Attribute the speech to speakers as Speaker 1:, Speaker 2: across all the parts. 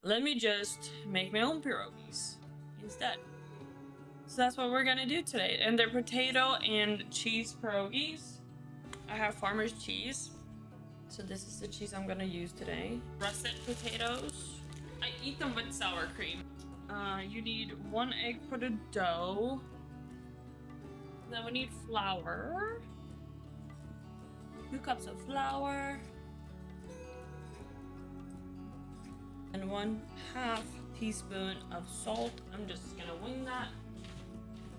Speaker 1: let me just make my own pierogies instead. So that's what we're gonna do today. And they're potato and cheese pierogies. I have farmer's cheese. So this is the cheese I'm gonna use today. Russet potatoes. I eat them with sour cream. You need 1 egg for the dough. Then we need flour. 2 cups of flour. And 1/2 teaspoon of salt. I'm just gonna wing that,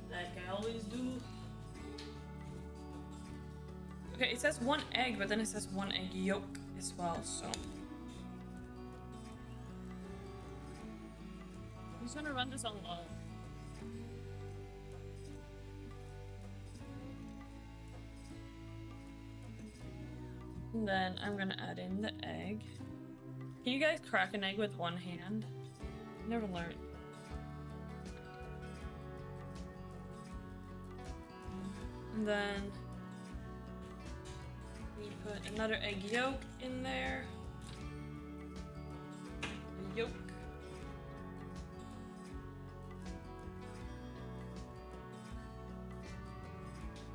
Speaker 1: like I always do. Okay, it says 1 egg, but then it says 1 egg yolk as well, so. I'm just gonna run this on low. And then I'm gonna add in the egg. Can you guys crack an egg with 1 hand? Never learned. And then we put another egg yolk in there. Yolk.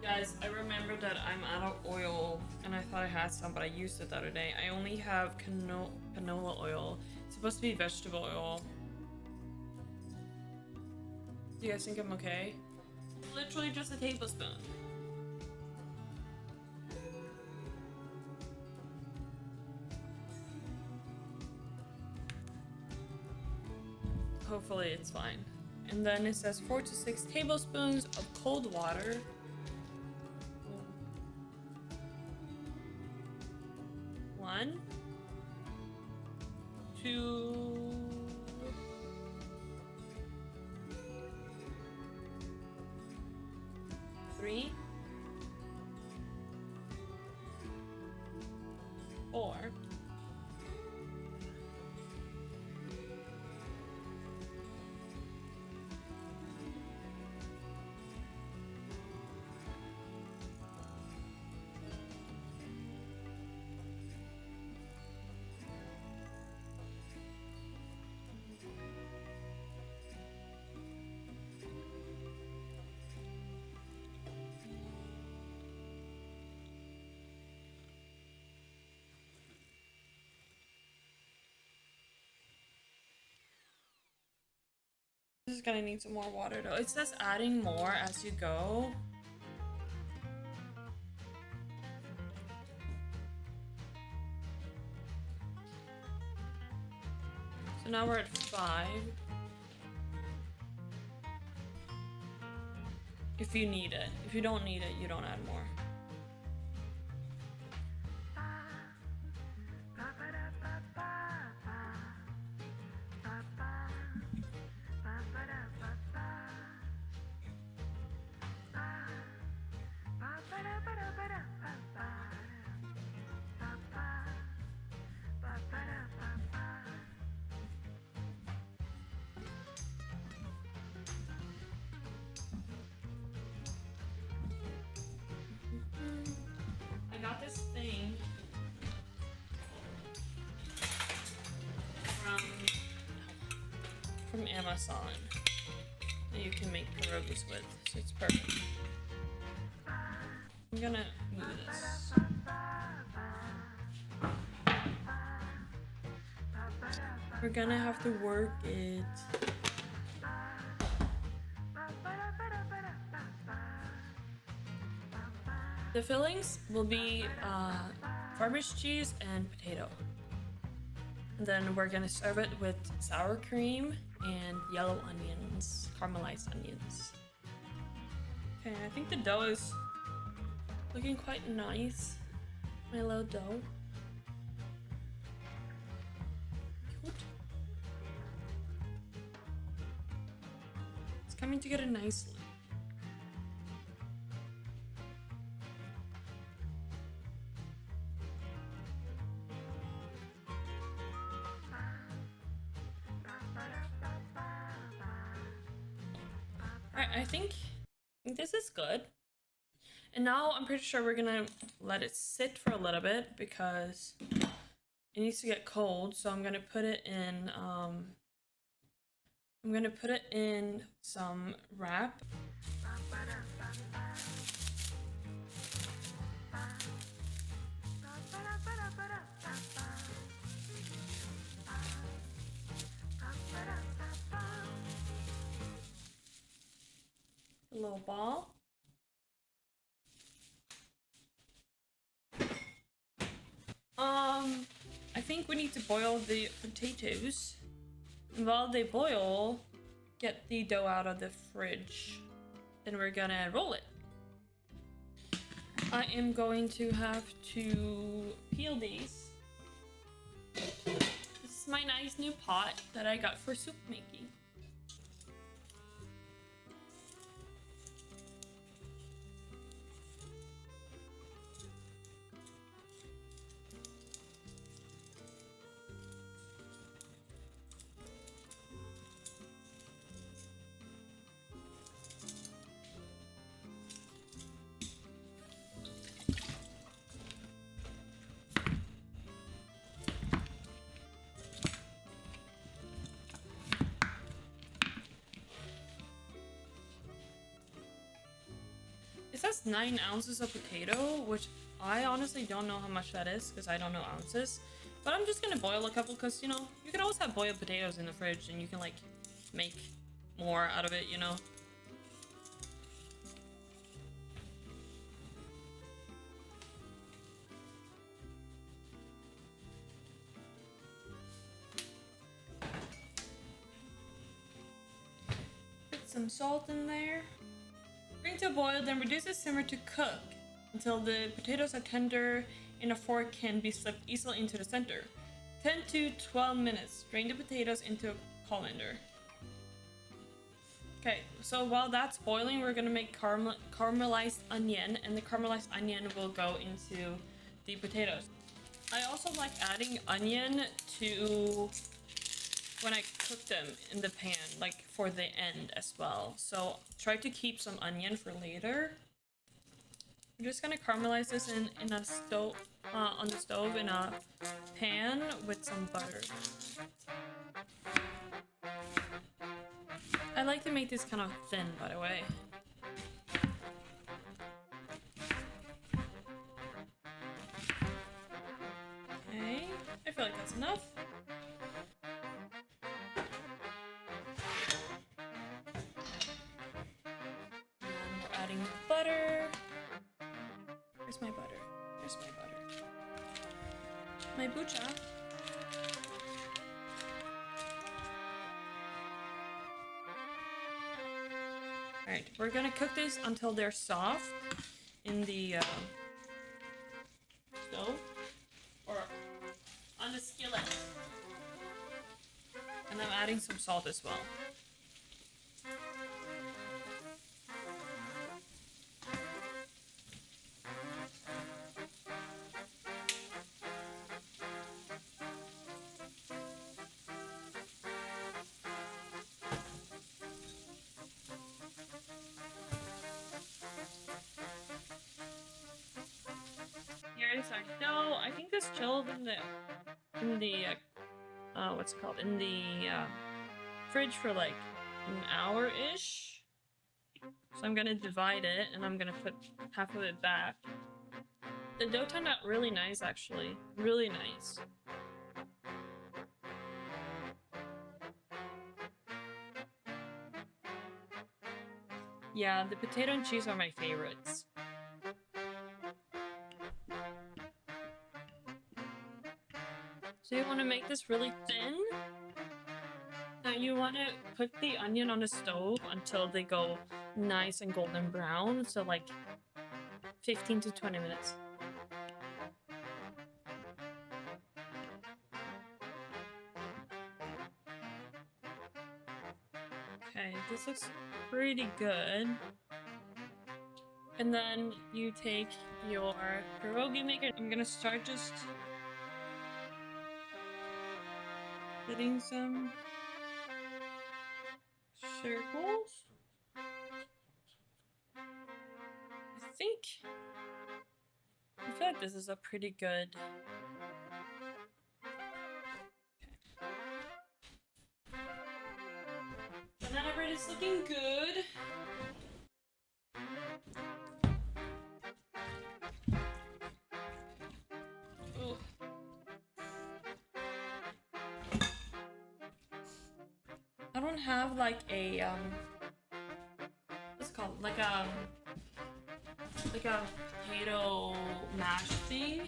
Speaker 1: Guys, I remember that I'm out of oil and I thought I had some, but I used it the other day. I only have canola oil. It's supposed to be vegetable oil. Do you guys think I'm okay? Literally just a tablespoon. Hopefully it's fine. And then it says 4 to 6 tablespoons of cold water. 1, 2, 3, 4. This is gonna need some more water though. It says adding more as you go. So now we're at 5. If you need it. If you don't need it, you don't add more. I got this thing from Amazon that you can make pierogies with, so it's perfect. I'm gonna move this. We're gonna have to work it. The fillings will be farmer's cheese and potato. And then we're gonna serve it with sour cream and yellow onions, caramelized onions. Okay, I think the dough is looking quite nice. My little dough. Cute. It's coming together nicely. I think this is good. And now I'm pretty sure we're gonna let it sit for a little bit because it needs to get cold, so I'm gonna put it in some wrap. A little ball. I think we need to boil the potatoes. And while they boil, get the dough out of the fridge. Then we're gonna roll it. I am going to have to peel these. This is my nice new pot that I got for soup making. It says 9 ounces of potato, which I honestly don't know how much that is because I don't know ounces. But I'm just gonna boil a couple because, you know, you can always have boiled potatoes in the fridge and you can like make more out of it, you know. Put some salt in there. Bring to a boil, then reduce the simmer to cook until the potatoes are tender and a fork can be slipped easily into the center. 10 to 12 minutes. Drain the potatoes into a colander. Okay, so while that's boiling, we're gonna make caramelized onion, and the caramelized onion will go into the potatoes. I also like adding onion to when I cook them in the pan, like for the end as well. So try to keep some onion for later. I'm just gonna caramelize this in a stove, on the stove in a pan with some butter. I like to make this kind of thin, by the way. Okay, I feel like that's enough. And we're adding butter. Where's my butter? Where's my butter? My bucha. Alright, we're gonna cook this until they're soft in the stove or on the skillet. And I'm adding some salt as well. Here is our dough. I think this chilled in the what's it called, in the fridge for like an hour-ish. So I'm gonna divide it and I'm gonna put half of it back. The dough turned out really nice, actually. Really nice. Yeah, the potato and cheese are my favorites. So you want to make this really thin. Now you want to put the onion on the stove until they go nice and golden brown. So like 15 to 20 minutes. Okay, this looks pretty good. And then you take your pierogi maker. I'm gonna start just putting some circles. I feel like this is a pretty good it's looking good. Ooh. I don't have like a what's it called? Like a potato mash thing.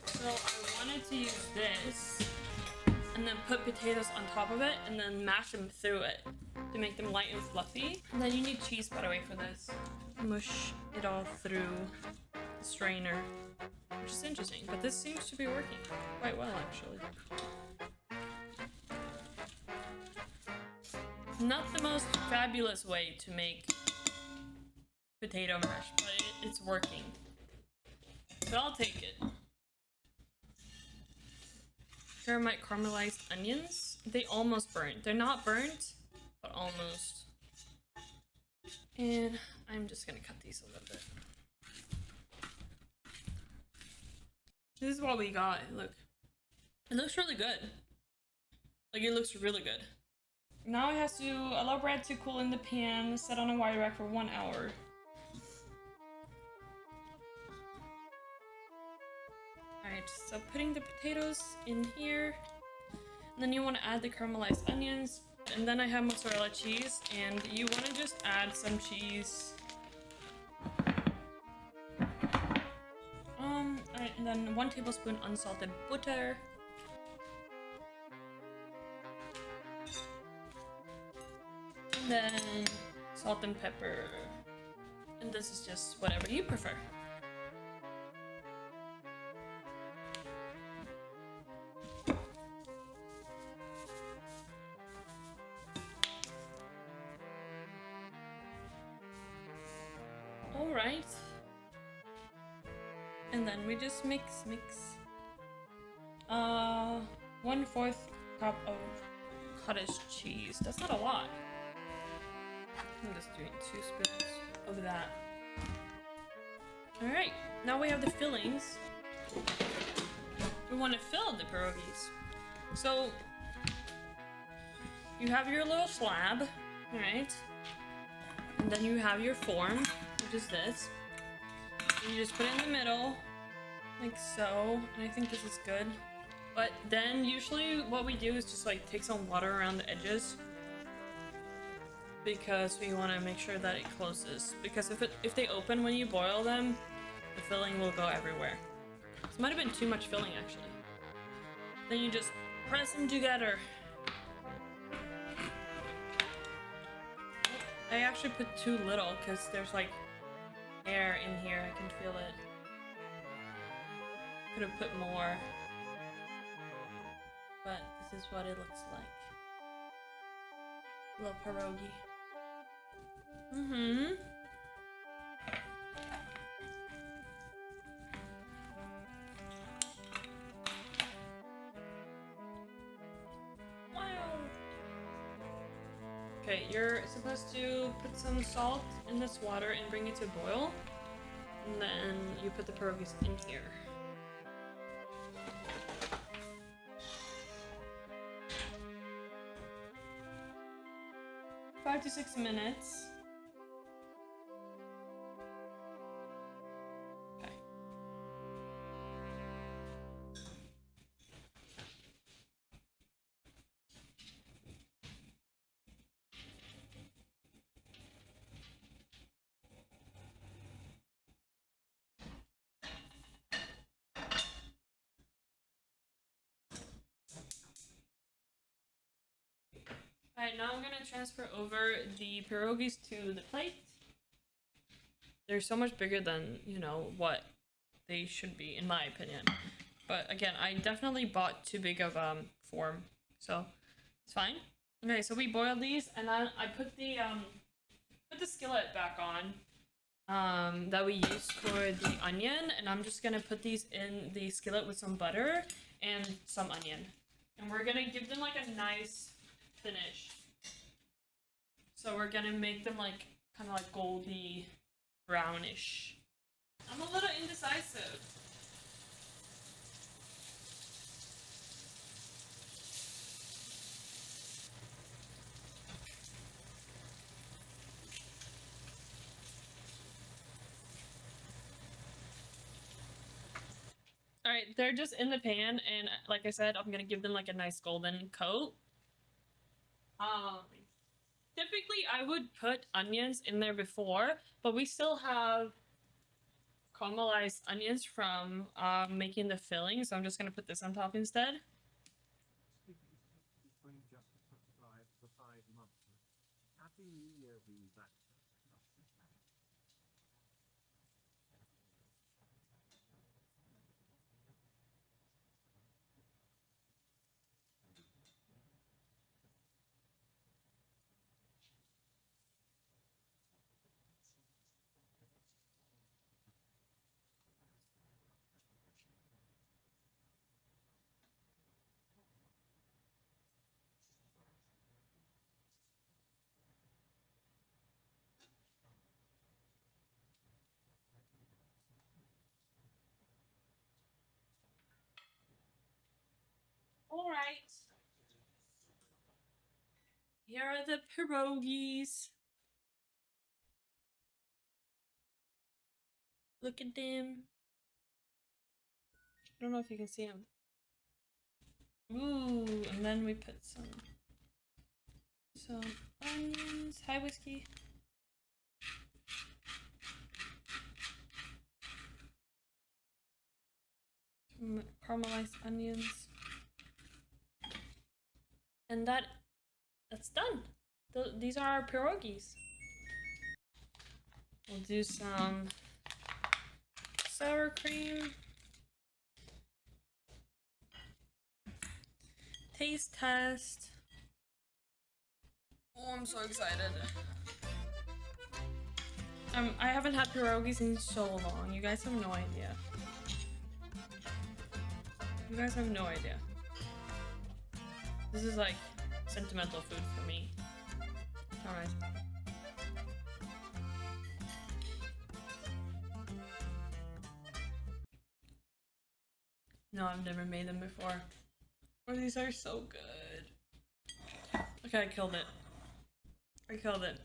Speaker 1: So I wanted to use this and then put potatoes on top of it and then mash them through it to make them light and fluffy. And then you need cheese, by the way, for this. Mush it all through the strainer, which is interesting, but this seems to be working quite well, actually. Not the most fabulous way to make potato mash, but it's working. So I'll take it. Here are my caramelized onions. They almost burnt. They're not burnt, but almost. And I'm just gonna cut these a little bit. This is what we got. Look. It looks really good. Like, it looks really good. Now it has to allow bread to cool in the pan, set on a wide rack for 1 hour. Alright, so putting the potatoes in here. And then you want to add the caramelized onions. And then I have mozzarella cheese, and you want to just add some cheese. Alright, and then 1 tablespoon unsalted butter. And then salt and pepper. And this is just whatever you prefer. Alright. And then we just mix. 1/4 cup of cottage cheese. That's not a lot. I'm just doing 2 spoons of that. Alright, now we have the fillings. We want to fill the pierogies. So, you have your little slab, alright? And then you have your form, which is this. And you just put it in the middle, like so. And I think this is good. But then usually what we do is just like take some water around the edges, because we want to make sure that it closes. Because if they open when you boil them, the filling will go everywhere. This might have been too much filling, actually. Then you just press them together. I actually put too little because there's like air in here. I can feel it. Could have put more. But this is what it looks like. Little pierogi. Wow. Okay, you're supposed to put some salt in this water and bring it to boil. And then you put the pierogies in here. 5 to 6 minutes. Okay. Alright, now I'm gonna transfer over the pierogies to the plate. They're so much bigger than, you know, what they should be, in my opinion. But again, I definitely bought too big of form, so it's fine. Okay, so we boiled these, and then I put the skillet back on that we used for the onion, and I'm just gonna put these in the skillet with some butter and some onion. And we're gonna give them like a nice finish. So we're gonna make them like kind of like goldy brownish. I'm a little indecisive. All right, they're just in the pan, and like I said, I'm gonna give them like a nice golden coat. Um, Typically I would put onions in there before, but we still have caramelized onions from making the filling, so I'm just gonna put this on top instead. All right. Here are the pierogies. Look at them. I don't know if you can see them. Ooh, and then we put some onions. Hi, Whiskey. Some caramelized onions. And that's done. These are our pierogies. We'll do some sour cream. Taste test. Oh, I'm so excited. I haven't had pierogies in so long. You guys have no idea. You guys have no idea. This is like sentimental food for me. Alright. No, I've never made them before. Oh, these are so good. Okay, I killed it. I killed it.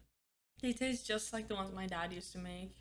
Speaker 1: They taste just like the ones my dad used to make.